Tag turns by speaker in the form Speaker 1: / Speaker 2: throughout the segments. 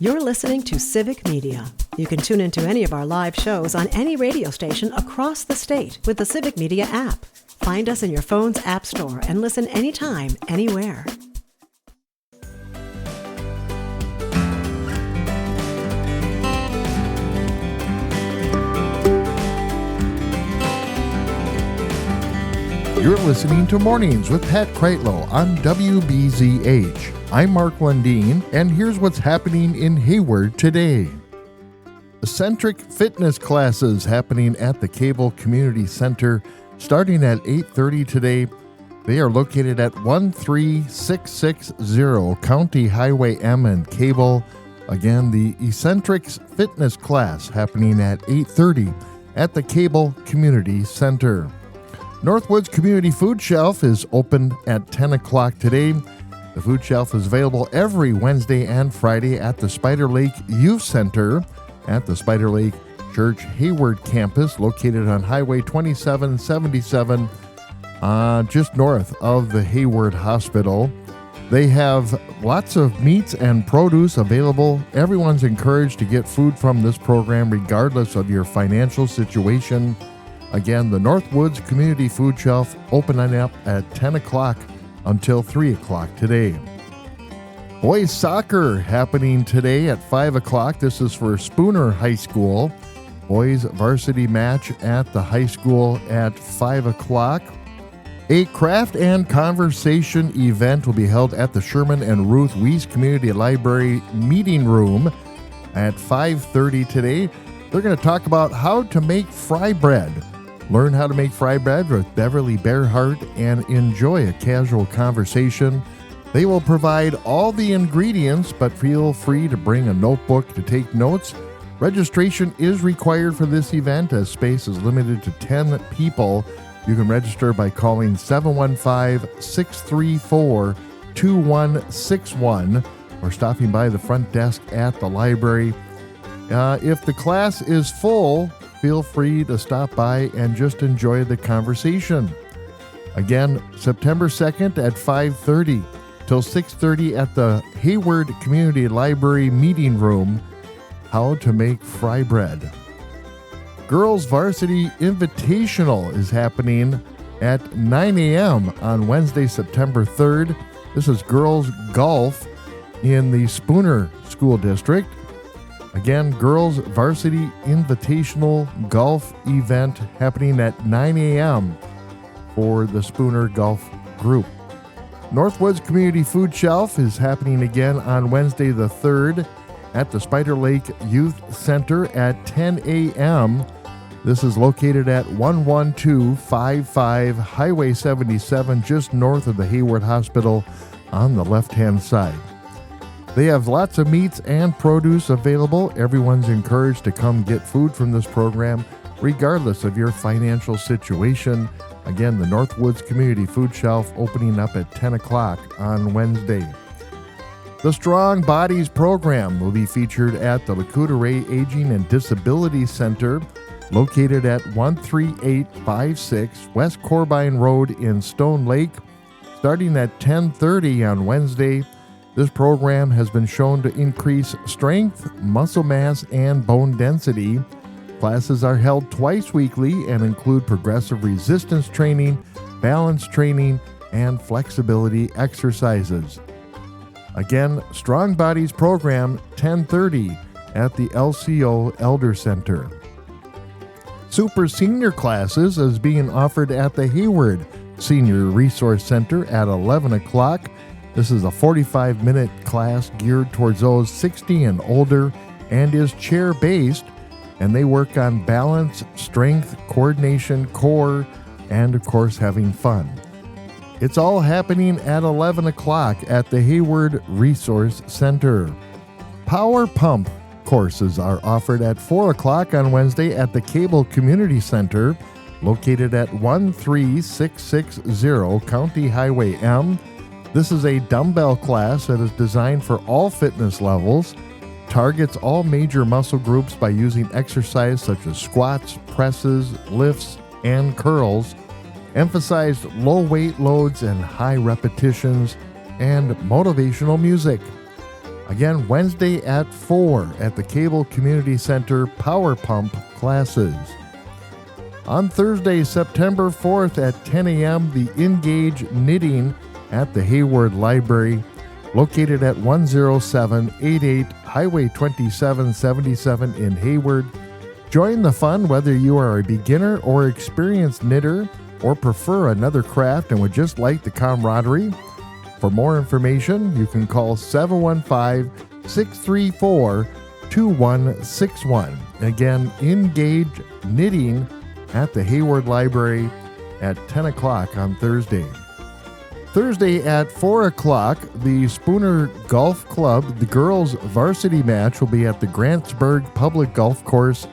Speaker 1: You're listening to Civic Media. You can tune into any of our live shows on any radio station across the state with the Civic Media app. Find us in your phone's app store and listen anytime, anywhere.
Speaker 2: You're listening to Mornings with Pat Kreitlow on WBZH. I'm Mark Lundeen, and here's what's happening in Hayward today. Eccentric fitness classes happening at the Cable Community Center starting at 8:30 today. They are located at 13660 County Highway M and Cable. Again, the Eccentrics Fitness class happening at 8:30 at the Cable Community Center. Northwoods Community Food Shelf is open at 10 o'clock today. The food shelf is available every Wednesday and Friday at the Spider Lake Youth Center at the Spider Lake Church Hayward campus, located on Highway 2777, just north of the Hayward Hospital. They have lots of meats and produce available. Everyone's encouraged to get food from this program regardless of your financial situation. Again, the Northwoods Community Food Shelf opening up at 10 o'clock until 3 o'clock today. Boys soccer happening today at 5 o'clock. This is for Spooner High School. Boys varsity match at the high school at 5 o'clock. A craft and conversation event will be held at the Sherman and Ruth Weiss Community Library meeting room at 5:30 today. They're going to talk about how to make fry bread. Learn how to make fry bread with Beverly Bearhart and enjoy a casual conversation. They will provide all the ingredients, but feel free to bring a notebook to take notes. Registration is required for this event as space is limited to 10 people. You can register by calling 715-634-2161 or stopping by the front desk at the library. If the class is full, feel free to stop by and just enjoy the conversation. Again, September 2nd at 5:30 till 6:30 at the Hayward Community Library meeting room, how to make fry bread. Girls Varsity Invitational is happening at 9 a.m. on Wednesday, September 3rd. This is girls golf in the Spooner School District. Again, Girls Varsity Invitational Golf event happening at 9 a.m. for the Spooner Golf Group. Northwoods Community Food Shelf is happening again on Wednesday the 3rd at the Spider Lake Youth Center at 10 a.m. This is located at 11255 Highway 77, just north of the Hayward Hospital on the left-hand side. They have lots of meats and produce available. Everyone's encouraged to come get food from this program, regardless of your financial situation. Again, the Northwoods Community Food Shelf opening up at 10 o'clock on Wednesday. The Strong Bodies program will be featured at the Lakota Ray Aging and Disability Center, located at 13856 West Corbine Road in Stone Lake, starting at 10:30 on Wednesday. This program has been shown to increase strength, muscle mass, and bone density. Classes are held twice weekly and include progressive resistance training, balance training, and flexibility exercises. Again, Strong Bodies program, 10:30 at the LCO Elder Center. Super Senior classes is being offered at the Hayward Senior Resource Center at 11 o'clock. This is a 45-minute class geared towards those 60 and older and is chair-based, and they work on balance, strength, coordination, core, and, of course, having fun. It's all happening at 11 o'clock at the Hayward Resource Center. Power Pump courses are offered at 4 o'clock on Wednesday at the Cable Community Center, located at 13660 County Highway M. This is a dumbbell class that is designed for all fitness levels, targets all major muscle groups by using exercise such as squats, presses, lifts, and curls, emphasized low weight loads and high repetitions, and motivational music. Again, Wednesday at 4 at the Cable Community Center Power Pump classes. On Thursday, September 4th at 10 a.m., the Engage Knitting at the Hayward Library, located at 10788 Highway 2777 in Hayward. Join the fun whether you are a beginner or experienced knitter or prefer another craft and would just like the camaraderie. For more information, you can call 715-634-2161. Again, Engage Knitting at the Hayward Library at 10 o'clock on Thursday. Thursday at 4 o'clock, the Spooner Golf Club, the girls' varsity match will be at the Grantsburg Public Golf Course.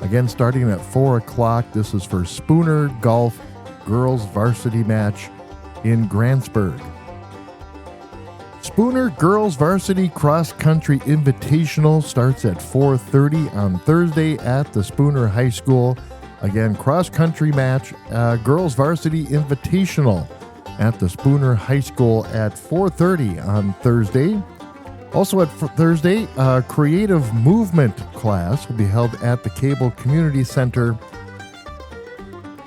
Speaker 2: Again, starting at 4 o'clock. This is for Spooner Golf girls' varsity match in Grantsburg. Spooner Girls Varsity Cross Country Invitational starts at 4:30 on Thursday at the Spooner High School. Again, cross country match, Girls Varsity Invitational at the Spooner High School at 4:30 on Thursday. Also at Thursday, a creative movement class will be held at the Cable Community Center.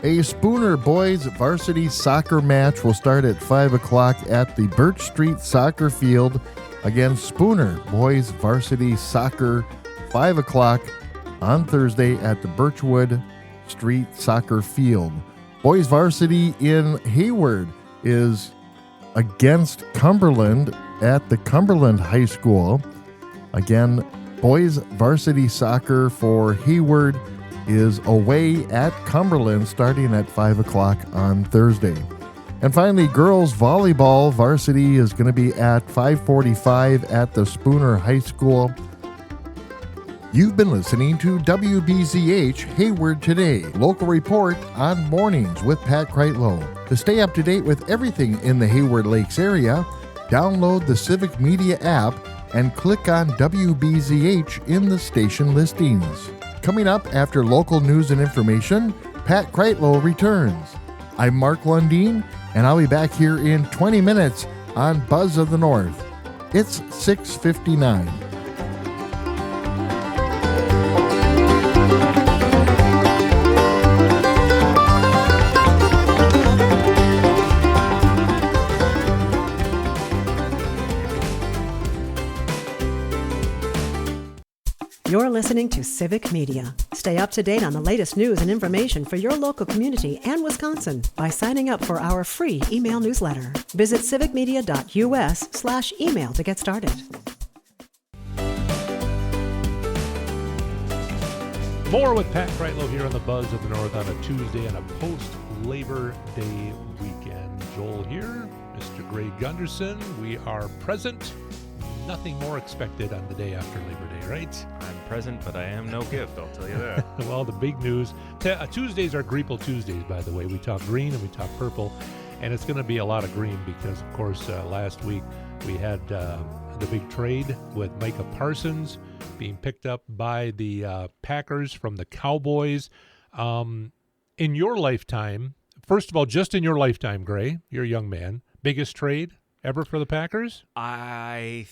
Speaker 2: A Spooner boys varsity soccer match will start at 5 o'clock at the Birch Street Soccer Field. Again, Spooner boys varsity soccer, 5 o'clock on Thursday at the Birchwood Street Soccer Field. Boys varsity in Hayward is against Cumberland at the Cumberland High School. Again, boys varsity soccer for Hayward is away at Cumberland starting at 5 o'clock on Thursday. And finally, girls volleyball varsity is going to be at 5:45 at the Spooner High School. You've been listening to WBZH Hayward Today, local report on mornings with Pat Kreitlow. To stay up to date with everything in the Hayward Lakes area, download the Civic Media app and click on WBZH in the station listings. Coming up after local news and information, Pat Kreitlow returns. I'm Mark Lundeen, and I'll be back here in 20 minutes on Buzz of the North. It's 6:59.
Speaker 1: You're listening to Civic Media. Stay up to date on the latest news and information for your local community and Wisconsin by signing up for our free email newsletter. Visit civicmedia.us/email to get started.
Speaker 3: More with Pat Kreitlow here on the Buzz of the North on a Tuesday and a post-Labor Day weekend. Joel here, Mr. Greg Gunderson. We are present. Nothing more expected on the day after Labor Day, right?
Speaker 4: I'm present, but I am no gift, I'll tell you that.
Speaker 3: Well, the big news. Tuesdays are Greeple Tuesdays, by the way. We talk green and we talk purple, and it's going to be a lot of green because, of course, last week we had the big trade with Micah Parsons being picked up by the Packers from the Cowboys. In your lifetime, first of all, just in your lifetime, Gray, you're a young man, biggest trade ever for the Packers?
Speaker 4: I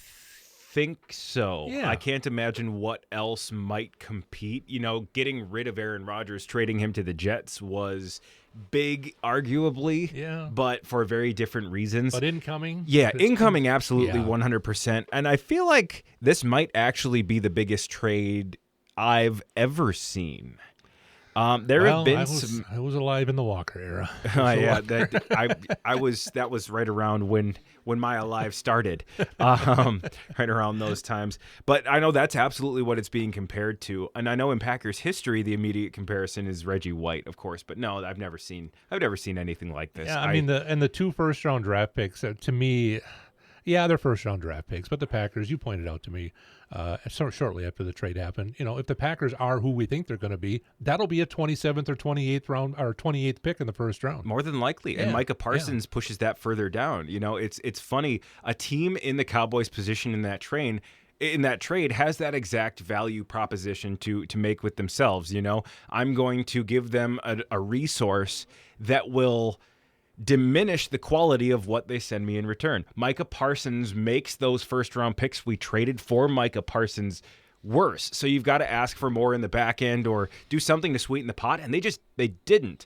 Speaker 4: think so.
Speaker 3: Yeah.
Speaker 4: I can't imagine what else might compete. You know, getting rid of Aaron Rodgers, trading him to the Jets was big, arguably, but for very different reasons.
Speaker 3: But incoming?
Speaker 4: Yeah, incoming, absolutely,
Speaker 3: Yeah.
Speaker 4: 100%. And I feel like this might actually be the biggest trade I've ever seen. There have been some.
Speaker 3: I was alive in the Walker era.
Speaker 4: Yeah, that was right around when my alive started, right around those times. But I know that's absolutely what it's being compared to, and I know in Packers history the immediate comparison is Reggie White, of course. But no, I've never seen anything like this.
Speaker 3: Yeah, I mean the 2 first-round draft picks to me. Yeah, they're first-round draft picks, but the Packers, you pointed out to me shortly after the trade happened, if the Packers are who we think they're going to be, that'll be a 27th or 28th round or 28th pick in the first round.
Speaker 4: More than likely. Yeah, and Micah Parsons pushes that further down. It's funny. A team in the Cowboys' position in that trade has that exact value proposition to make with themselves. I'm going to give them a resource that will diminish the quality of what they send me in return. Micah Parsons makes those first-round picks we traded for Micah Parsons worse. So you've got to ask for more in the back end or do something to sweeten the pot, and they didn't.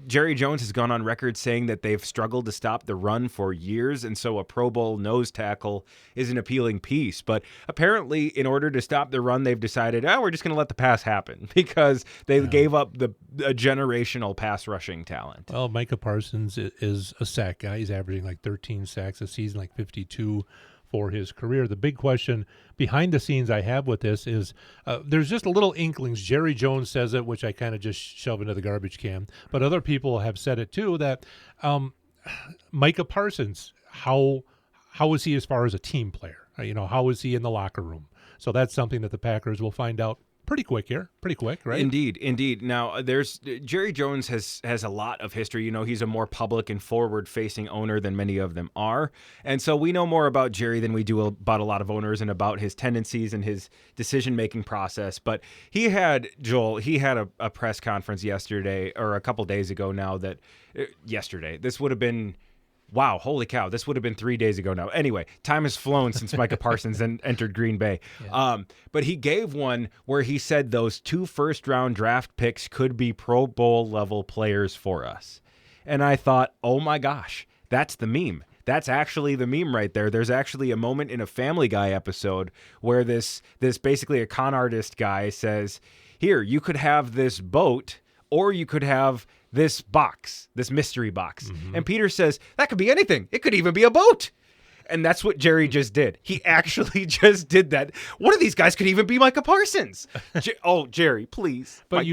Speaker 4: Jerry Jones has gone on record saying that they've struggled to stop the run for years, and so a Pro Bowl nose tackle is an appealing piece. But apparently, in order to stop the run, they've decided, we're just going to let the pass happen because they gave up a generational pass rushing talent.
Speaker 3: Well, Micah Parsons is a sack guy. He's averaging like 13 sacks a season, like 52 for his career. The big question behind the scenes I have with this is there's just a little inklings. Jerry Jones says it, which I kind of just shove into the garbage can, but other people have said it too, that Micah Parsons, how is he as far as a team player? How is he in the locker room? So that's something that the Packers will find out pretty quick, right?
Speaker 4: Indeed. Now, there's Jerry Jones has a lot of history. He's a more public and forward-facing owner than many of them are. And so we know more about Jerry than we do about a lot of owners and about his tendencies and his decision-making process. But he had a press conference yesterday, or a couple days ago now, this would have been... Wow, holy cow, this would have been 3 days ago now. Anyway, time has flown since Micah Parsons entered Green Bay. Yeah. But he gave one where he said those 2 first-round draft picks could be Pro Bowl-level players for us. And I thought, oh my gosh, that's the meme. That's actually the meme right there. There's actually a moment in a Family Guy episode where this basically a con artist guy says, here, you could have this boat or you could have this box, this mystery box. Mm-hmm. And Peter says, that could be anything. It could even be a boat. And that's what Jerry just did. He actually just did that. One of these guys could even be Micah Parsons. Jerry, please.
Speaker 3: But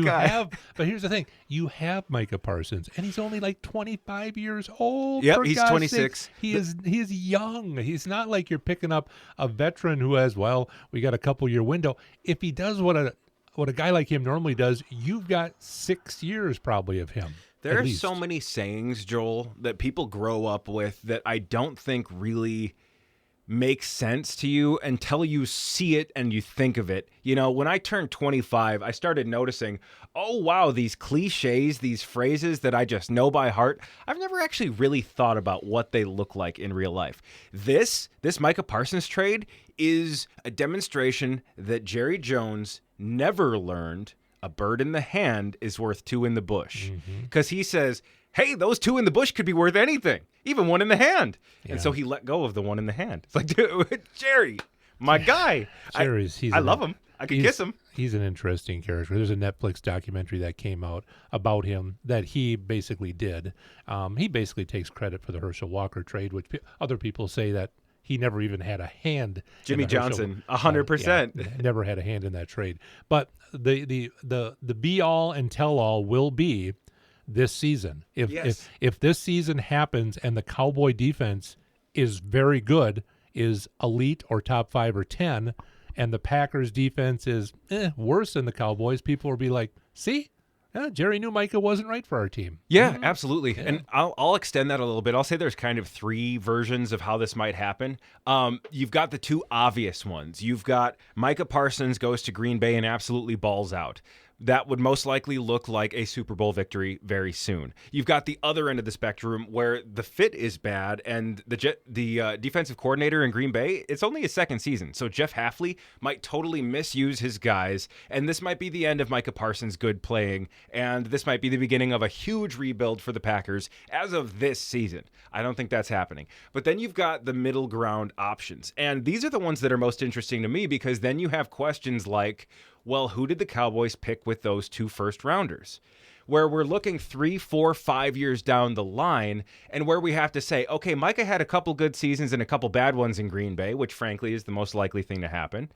Speaker 3: but here's the thing. You have Micah Parsons, and he's only like 25 years old.
Speaker 4: Yep, he's 26.
Speaker 3: He is young. He's not like you're picking up a veteran who has, we got a couple-year window. If he does what a guy like him normally does, you've got 6 years probably of him.
Speaker 4: There are so many sayings, Joel, that people grow up with that I don't think really make sense to you until you see it and you think of it. When I turned 25, I started noticing, oh, wow, these cliches, these phrases that I just know by heart, I've never actually really thought about what they look like in real life. This Micah Parsons trade is a demonstration that Jerry Jones never learned a bird in the hand is worth 2 in the bush. Because he says, hey, those 2 in the bush could be worth anything, even 1 in the hand. Yeah. And so he let go of the 1 in the hand. It's like, dude, Jerry, my guy. I love him. I could kiss him.
Speaker 3: He's an interesting character. There's a Netflix documentary that came out about him that he basically did. He basically takes credit for the Herschel Walker trade, which other people say that he never even had a hand.
Speaker 4: Jimmy Johnson, 100%.
Speaker 3: Never had a hand in that trade. But the be all and tell all will be this season. If this season happens and the Cowboy defense is very good, is elite or top 5 or 10, and the Packers defense is worse than the Cowboys, people will be like, see? Jerry knew Micah wasn't right for our team.
Speaker 4: Yeah, absolutely. Yeah. And I'll extend that a little bit. I'll say there's kind of 3 versions of how this might happen. You've got the 2 obvious ones. You've got Micah Parsons goes to Green Bay and absolutely balls out. That would most likely look like a Super Bowl victory very soon. You've got the other end of the spectrum where the fit is bad and the defensive coordinator in Green Bay, it's only his second season. So Jeff Hafley might totally misuse his guys, and this might be the end of Micah Parsons' good playing, and this might be the beginning of a huge rebuild for the Packers as of this season. I don't think that's happening. But then you've got the middle ground options, and these are the ones that are most interesting to me because then you have questions like, well, who did the Cowboys pick with those 2 first-rounders? Where we're looking 3, 4, 5 years down the line, and where we have to say, okay, Micah had a couple good seasons and a couple bad ones in Green Bay, which frankly is the most likely thing to happen.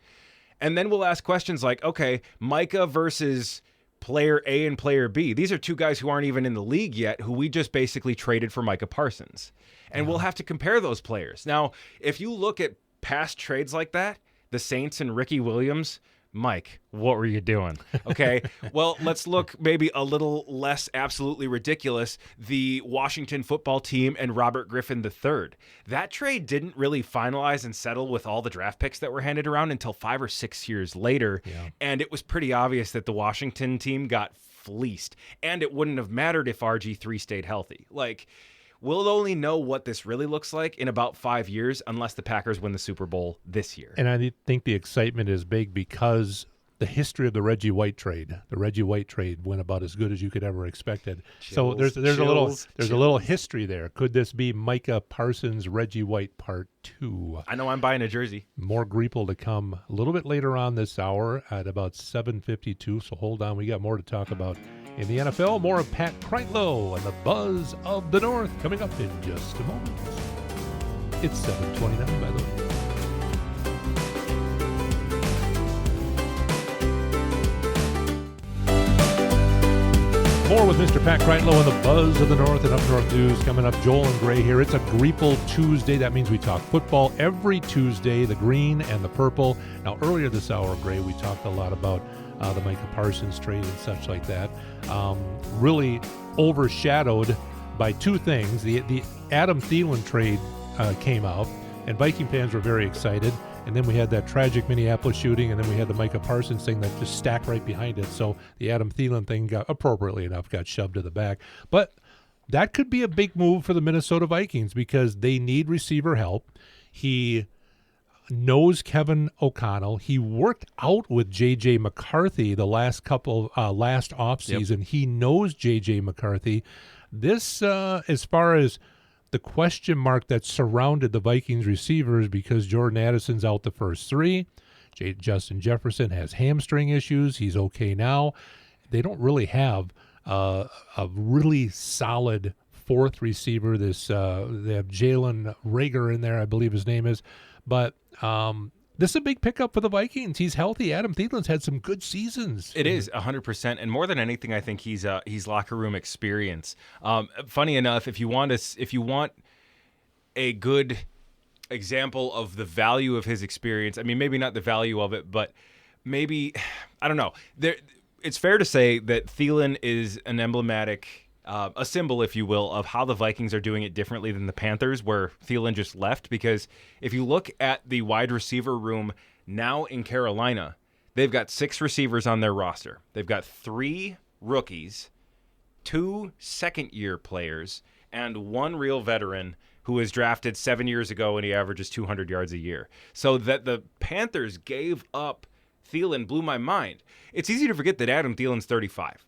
Speaker 4: And then we'll ask questions like, okay, Micah versus player A and player B. These are 2 guys who aren't even in the league yet, who we just basically traded for Micah Parsons. And we'll have to compare those players. Now, if you look at past trades like that, the Saints and Ricky Williams, Mike, what were you doing? Okay, well, let's look maybe a little less absolutely ridiculous. The Washington football team and Robert Griffin III. That trade didn't really finalize and settle with all the draft picks that were handed around until 5 or 6 years later.
Speaker 3: Yeah.
Speaker 4: And it was pretty obvious that the Washington team got fleeced. And it wouldn't have mattered if RG3 stayed healthy. Like, we'll only know what this really looks like in about 5 years unless the Packers win the Super Bowl this year.
Speaker 3: And I think the excitement is big because the history of the Reggie White trade. The Reggie White trade went about as good as you could ever expect it. So there's a little history there. Could this be Micah Parsons Reggie White Part 2?
Speaker 4: I know I'm buying a jersey.
Speaker 3: More Greeple to come a little bit later on this hour at about 7:52. So hold on, we got more to talk about in the NFL. More of Pat Kreitlow and the buzz of the North coming up in just a moment. It's 7:29, by the way. More with Mr. Pat Kreitlow and the buzz of the North and Up North News coming up. Joel and Gray here. It's a Greeple Tuesday. That means we talk football every Tuesday, the green and the purple. Now, earlier this hour, Gray, we talked a lot about the Micah Parsons trade and such like that. Really overshadowed by two things. The Adam Thielen trade came out, and Viking fans were very excited. And then we had that tragic Minneapolis shooting, and then we had the Micah Parsons thing that just stacked right behind it. So the Adam Thielen thing got, appropriately enough, got shoved to the back. But that could be a big move for the Minnesota Vikings because they need receiver help. He knows Kevin O'Connell. He worked out with J.J. McCarthy the last offseason. Yep. He knows J.J. McCarthy. This, as far as the question mark that surrounded the Vikings receivers, because Jordan Addison's out the first three. Justin Jefferson has hamstring issues. He's okay now. They don't really have a really solid fourth receiver. They have Jalen Reagor in there, I believe his name is. But this is a big pickup for the Vikings. He's healthy. Adam Thielen's had some good seasons.
Speaker 4: It is 100%, and more than anything, I think he's locker room experience. Funny enough, if you want a good example of the value of his experience, I mean, maybe not the value of it, but maybe, I don't know. It's fair to say that Thielen is an emblematic. A symbol, if you will, of how the Vikings are doing it differently than the Panthers, where Thielen just left. Because if you look at the wide receiver room now in Carolina, they've got 6 receivers on their roster. They've got 3 rookies, 2 second-year players, and 1 real veteran who was drafted 7 years ago, and he averages 200 yards a year. So that the Panthers gave up Thielen blew my mind. It's easy to forget that Adam Thielen's 35.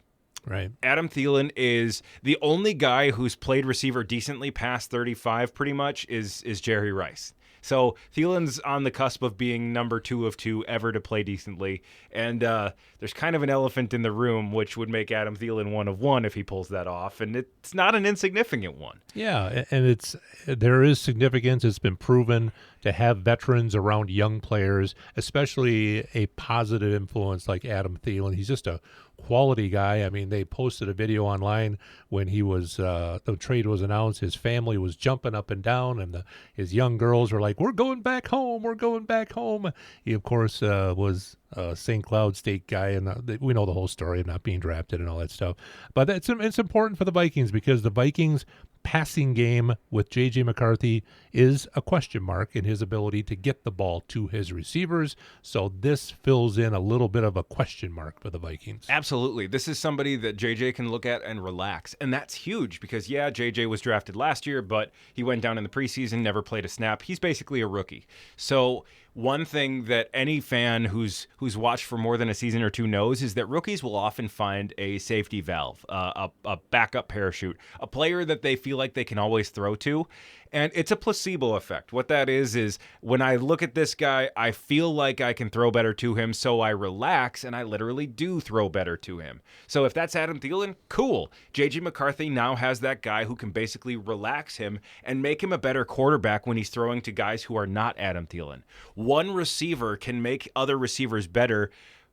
Speaker 3: Right.
Speaker 4: Adam Thielen is the only guy who's played receiver decently past 35 pretty much is Jerry Rice. So Thielen's on the cusp of being number 2 of 2 ever to play decently. And there's kind of an elephant in the room, which would make Adam Thielen 1 of 1 if he pulls that off. And it's not an insignificant one.
Speaker 3: Yeah, and there is significance. It's been proven to have veterans around young players, especially a positive influence like Adam Thielen. He's just a quality guy. I mean, they posted a video online when he was the trade was announced. His family was jumping up and down, and his young girls were like, "We're going back home. We're going back home." He, of course, was a St. Cloud State guy, and we know the whole story of not being drafted and all that stuff. But it's important for the Vikings because the Vikings passing game with J.J. McCarthy is a question mark in his ability to get the ball to his receivers. So this fills in a little bit of a question mark for the Vikings.
Speaker 4: Absolutely. This is somebody that J.J. can look at and relax. And that's huge because, yeah, J.J. was drafted last year, but he went down in the preseason, never played a snap. He's basically a rookie. So one thing that any fan who's watched for more than a season or two knows is that rookies will often find a safety valve, a backup parachute, a player that they feel like they can always throw to. And it's a placebo effect. What that is when I look at this guy, I feel like I can throw better to him, so I relax, and I literally do throw better to him. So if that's Adam Thielen, cool. J.J. McCarthy now has that guy who can basically relax him and make him a better quarterback when he's throwing to guys who are not Adam Thielen. One receiver can make other receivers better,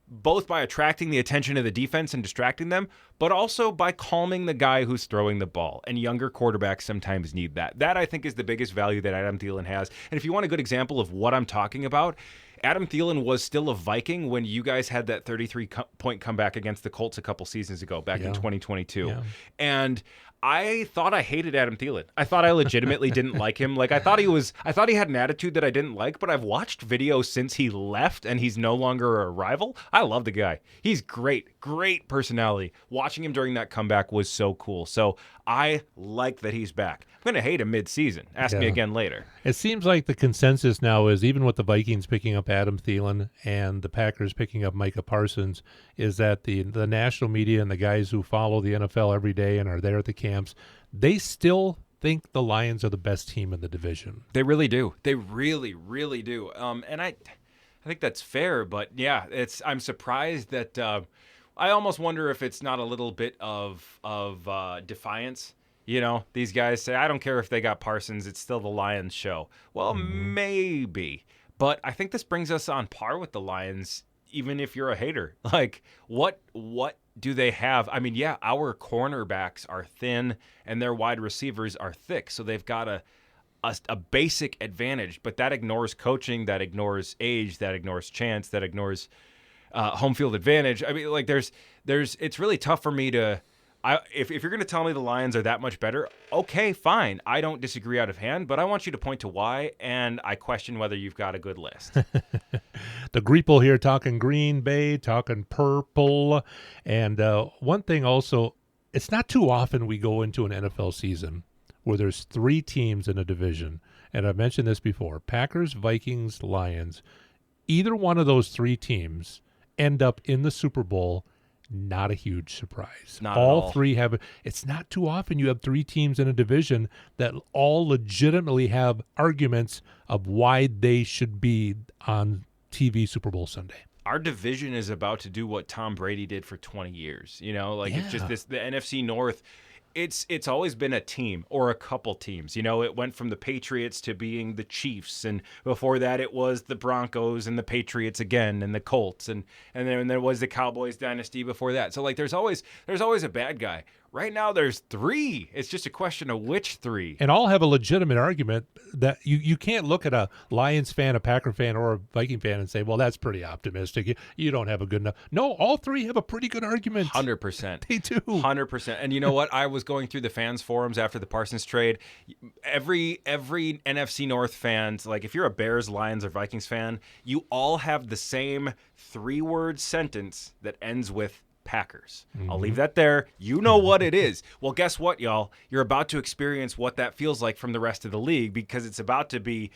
Speaker 4: both by attracting the attention of the defense and distracting them, but also by calming the guy who's throwing the ball. And younger quarterbacks sometimes need that. That, I think, is the biggest value that Adam Thielen has. And if you want a good example of what I'm talking about, Adam Thielen was still a Viking when you guys had that 33-point comeback against the Colts a couple seasons ago, back in 2022.
Speaker 3: Yeah.
Speaker 4: And I thought I hated Adam Thielen. I thought I legitimately didn't like him. Like I thought he had an attitude that I didn't like, but I've watched videos since he left and he's no longer a rival. I love the guy. He's great personality. Watching him during that comeback was so cool. So I like that he's back. I'm going to hate him mid-season. Ask me again later.
Speaker 3: It seems like the consensus now is, even with the Vikings picking up Adam Thielen and the Packers picking up Micah Parsons, is that the national media and the guys who follow the NFL every day and are there at the camps, they still think the Lions are the best team in the division.
Speaker 4: They really do. They really, really do. And I think that's fair. But yeah, I'm surprised that I almost wonder if it's not a little bit of defiance. You know, these guys say, I don't care if they got Parsons, it's still the Lions show. Well, maybe. But I think this brings us on par with the Lions, even if you're a hater. Like, what do they have? I mean, yeah, our cornerbacks are thin and their wide receivers are thick. So they've got a basic advantage. But that ignores coaching, that ignores age, that ignores chance, that ignores home field advantage. I mean, like, it's really tough for me to... If you're going to tell me the Lions are that much better, okay, fine. I don't disagree out of hand, but I want you to point to why, and I question whether you've got a good list.
Speaker 3: The Greeple here talking Green Bay, talking purple. And one thing also, it's not too often we go into an NFL season where there's 3 teams in a division. And I've mentioned this before, Packers, Vikings, Lions. Either one of those 3 teams end up in the Super Bowl. Not a huge surprise.
Speaker 4: Not at all.
Speaker 3: 3 have. It's not too often you have 3 teams in a division that all legitimately have arguments of why they should be on TV Super Bowl Sunday.
Speaker 4: Our division is about to do what Tom Brady did for 20 years. You know, like it's just the NFC North. It's always been a team or a couple teams. You know, it went from the Patriots to being the Chiefs, and before that it was the Broncos and the Patriots again and the Colts, and then there was the Cowboys dynasty before that. So like there's always a bad guy. Right now there's 3. It's just a question of which 3.
Speaker 3: And all have a legitimate argument that you can't look at a Lions fan, a Packer fan, or a Viking fan and say, well, that's pretty optimistic. You don't have a good enough. No, all 3 have a pretty good argument.
Speaker 4: 100%.
Speaker 3: They do.
Speaker 4: 100%. And you know what? I was going through the fans forums after the Parsons trade. Every NFC North fans, like if you're a Bears, Lions, or Vikings fan, you all have the same 3-word sentence that ends with Packers. I'll leave that there. You know what it is. Well, guess what, y'all? You're about to experience what that feels like from the rest of the league, because it's about to be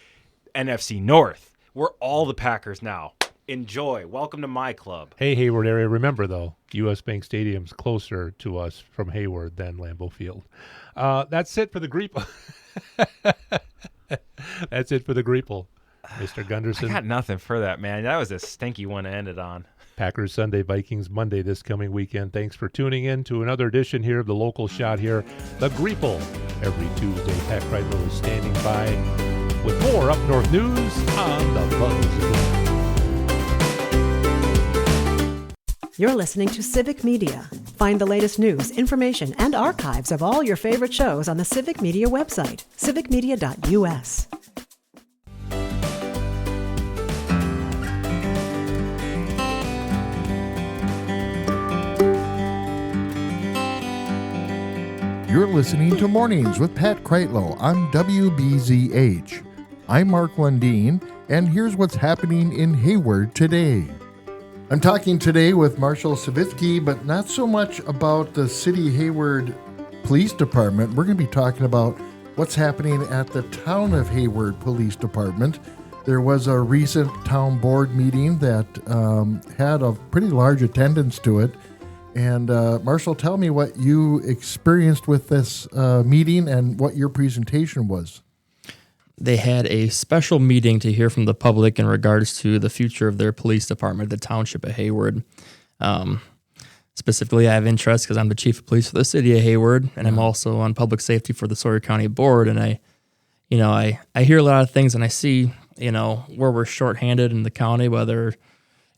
Speaker 4: NFC North. We're all the Packers now. Enjoy. Welcome to my club.
Speaker 3: Hey, Hayward area. Remember, though, U.S. Bank Stadium's closer to us from Hayward than Lambeau Field. That's it for the Greeple. That's it for the Greeple, Mr. Gunderson.
Speaker 4: I got nothing for that, man. That was a stinky one to end it on.
Speaker 3: Packers Sunday, Vikings Monday this coming weekend. Thanks for tuning in to another edition here of the Local Shot here, the Greeple. Every Tuesday, Pat Kreitlow is standing by with more Up North news on the Buzz.
Speaker 1: You're listening to Civic Media. Find the latest news, information, and archives of all your favorite shows on the Civic Media website, civicmedia.us.
Speaker 2: You're listening to Mornings with Pat Kreitlow on WBZH. I'm Mark Lundeen, and here's what's happening in Hayward today. I'm talking today with Marshal Savitsky, but not so much about the City Hayward Police Department. We're going to be talking about what's happening at the Town of Hayward Police Department. There was a recent town board meeting that had a pretty large attendance to it. And Marshall, tell me what you experienced with this meeting and what your presentation was.
Speaker 5: They had a special meeting to hear from the public in regards to the future of their police department, the Township of Hayward. Specifically, I have interest because I'm the chief of police for the city of Hayward, and I'm also on public safety for the Sawyer County Board. And I hear a lot of things, and I see, where we're shorthanded in the county, whether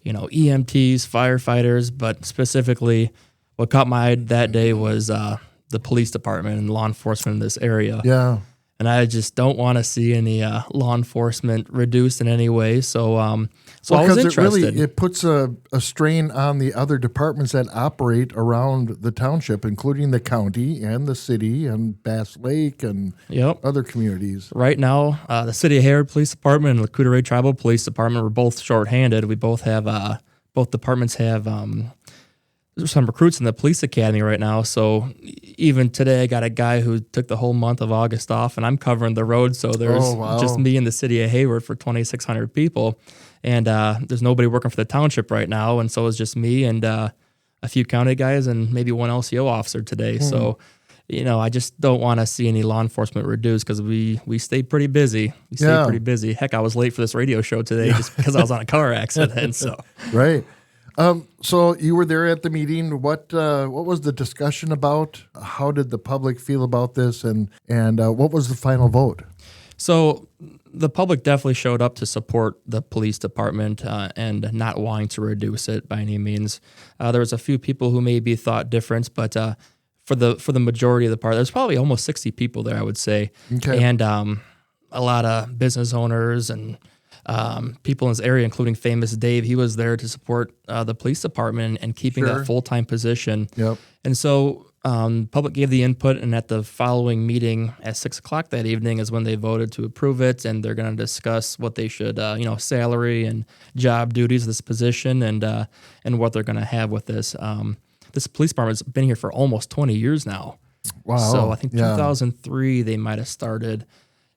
Speaker 5: EMTs, firefighters, but specifically what caught my eye that day was the police department and law enforcement in this area.
Speaker 2: Yeah.
Speaker 5: and I just don't want to see any law enforcement reduced in any way. So, so I was interested.
Speaker 2: It puts a strain on the other departments that operate around the township, including the county and the city and Bass Lake and other communities.
Speaker 5: Right now, the City of Hayward Police Department and the Coteau Tribal Police Department were both shorthanded. We both have both departments have some recruits in the police academy right now. So even today, I got a guy who took the whole month of August off, and I'm covering the road. So there's just me in the City of Hayward for 2,600 people. And there's nobody working for the township right now. And so it's just me and a few county guys and maybe one LCO officer today. So, I just don't want to see any law enforcement reduced because we stay pretty busy. We stay pretty busy. Heck, I was late for this radio show today just because I was on a car accident. So
Speaker 2: Right. So you were there at the meeting. What was the discussion about? How did the public feel about this? And what was the final vote?
Speaker 5: So the public definitely showed up to support the police department and not wanting to reduce it by any means. There was a few people who maybe thought different, but for the majority of the part, there's probably almost 60 people there, I would say.
Speaker 2: Okay.
Speaker 5: And a lot of business owners and people in this area, including famous Dave. He was there to support the police department and keeping that full-time position.
Speaker 2: Yep. And
Speaker 5: so public gave the input, and at the following meeting at 6 o'clock that evening is when they voted to approve it, and they're going to discuss what they should, salary and job duties of this position and what they're going to have with this. This police department's been here for almost 20 years now.
Speaker 2: Wow.
Speaker 5: So I think 2003 they might have started.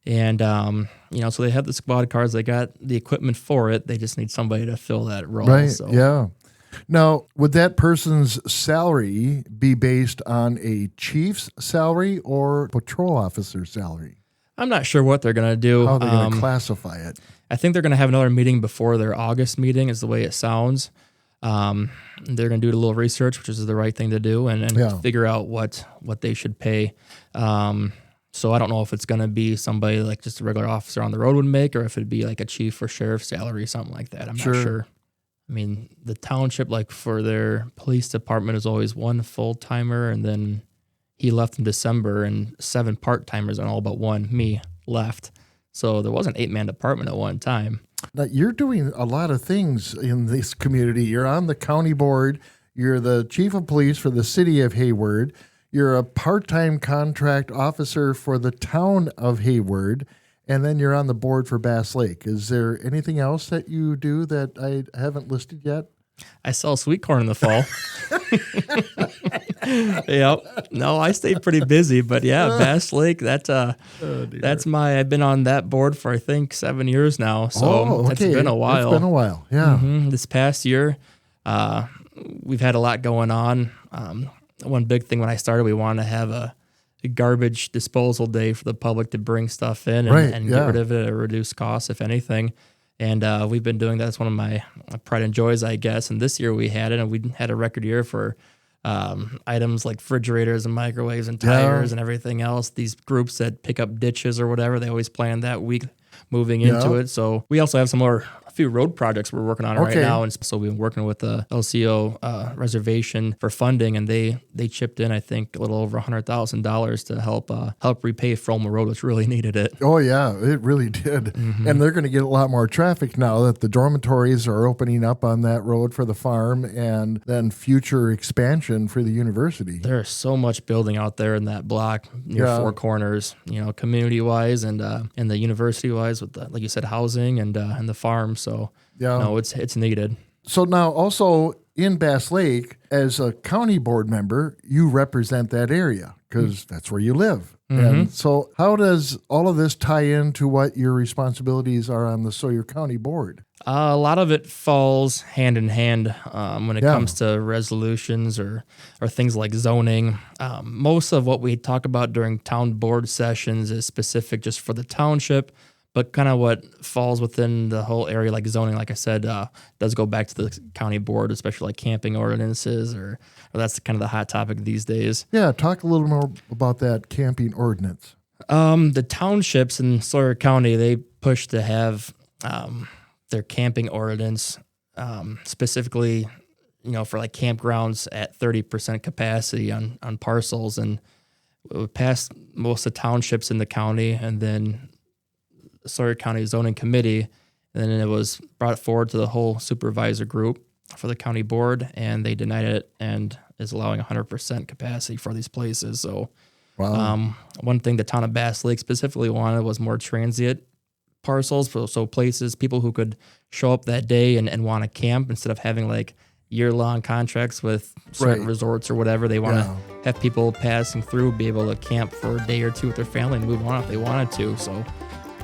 Speaker 5: And, so they have the squad cars, they got the equipment for it. They just need somebody to fill that role.
Speaker 2: Right.
Speaker 5: So.
Speaker 2: Yeah. Now, would that person's salary be based on a chief's salary or patrol officer's salary?
Speaker 5: I'm not sure what they're going to do.
Speaker 2: How they're going to classify it.
Speaker 5: I think they're going to have another meeting before their August meeting is the way it sounds. They're going to do a little research, which is the right thing to do, and figure out what they should pay. So I don't know if it's going to be somebody like just a regular officer on the road would make, or if it'd be like a chief or sheriff's salary, something like that. I'm not sure. I mean, the township, like for their police department, is always one full-timer, and then he left in December, and 7 part-timers, and all but one, me, left. So there was an 8-man department at one time.
Speaker 2: Now, you're doing a lot of things in this community. You're on the county board. You're the chief of police for the city of Hayward. You're a part-time contract officer for the town of Hayward, and then you're on the board for Bass Lake. Is there anything else that you do that I haven't listed yet?
Speaker 5: I sell sweet corn in the fall. Yep. No, I stay pretty busy, but Bass Lake, that's I've been on that board for I think 7 years now. So it's been a while.
Speaker 2: It's been a while. Yeah.
Speaker 5: Mm-hmm. This past year, we've had a lot going on. One big thing when I started, we wanted to have a garbage disposal day for the public to bring stuff in and get rid of it at a reduced cost, if anything. And we've been doing that. It's one of my pride and joys, I guess. And this year we had it, and we had a record year for items like refrigerators and microwaves and tires and everything else. These groups that pick up ditches or whatever, they always plan that week moving into it. So we also have a few road projects we're working on right now. And so we've been working with the LCO reservation for funding, and they chipped in, I think, a little over $100,000 to help repave Froma Road, which really needed it.
Speaker 2: Oh, yeah, it really did. Mm-hmm. And they're going to get a lot more traffic now that the dormitories are opening up on that road for the farm, and then future expansion for the university.
Speaker 5: There's so much building out there in that block near Four Corners, community-wise and the university-wise with, like you said, housing and the farm. So, it's needed.
Speaker 2: So now also in Bass Lake, as a county board member, you represent that area because that's where you live. Mm-hmm. And so how does all of this tie into what your responsibilities are on the Sawyer County Board?
Speaker 5: A lot of it falls hand in hand when it comes to resolutions or things like zoning. Most of what we talk about during town board sessions is specific just for the township, but kind of what falls within the whole area, like zoning, like I said, does go back to the county board, especially like camping ordinances, or that's kind of the hot topic these days.
Speaker 2: Yeah, talk a little more about that camping ordinance.
Speaker 5: The townships in Sawyer County, they push to have their camping ordinance specifically, for like campgrounds at 30% capacity on parcels. And It passed most of the townships in the county, and then Sawyer County Zoning Committee, and then it was brought forward to the whole supervisor group for the county board, and they denied it and is allowing 100% capacity for these places. So
Speaker 2: Wow.
Speaker 5: one thing the town of Bass Lake specifically wanted was more transient parcels, so places, people who could show up that day and want to camp instead of having like year-long contracts with certain
Speaker 2: Right.
Speaker 5: resorts or whatever. They want to
Speaker 2: Yeah.
Speaker 5: have people passing through be able to camp for a day or two with their family and move on if they wanted to. So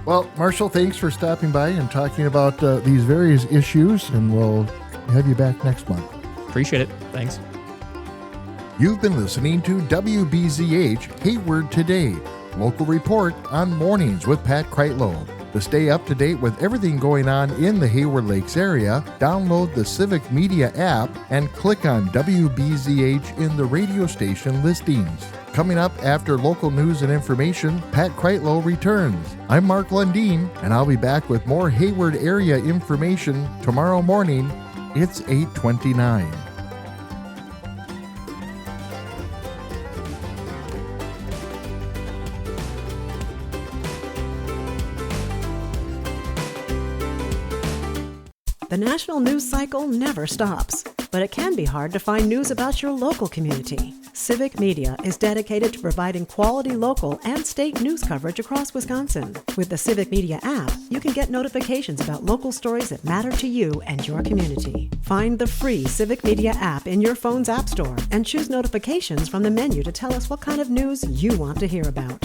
Speaker 2: Well, Marshall, thanks for stopping by and talking about these various issues, and we'll have you back next month.
Speaker 5: appreciate it. Thanks.
Speaker 2: You've been listening to WBZH Hayward Today, local report on mornings with Pat Kreitlow. To stay up to date with everything going on in the Hayward Lakes area, download the Civic Media app and click on WBZH in the radio station listings. Coming up after local news and information, Pat Kreitlow returns. I'm Mark Lundeen, and I'll be back with more Hayward area information tomorrow morning. It's 8:29.
Speaker 1: The national news cycle never stops, but it can be hard to find news about your local community. Civic Media is dedicated to providing quality local and state news coverage across Wisconsin. With the Civic Media app, you can get notifications about local stories that matter to you and your community. Find the free Civic Media app in your phone's app store and choose notifications from the menu to tell us what kind of news you want to hear about.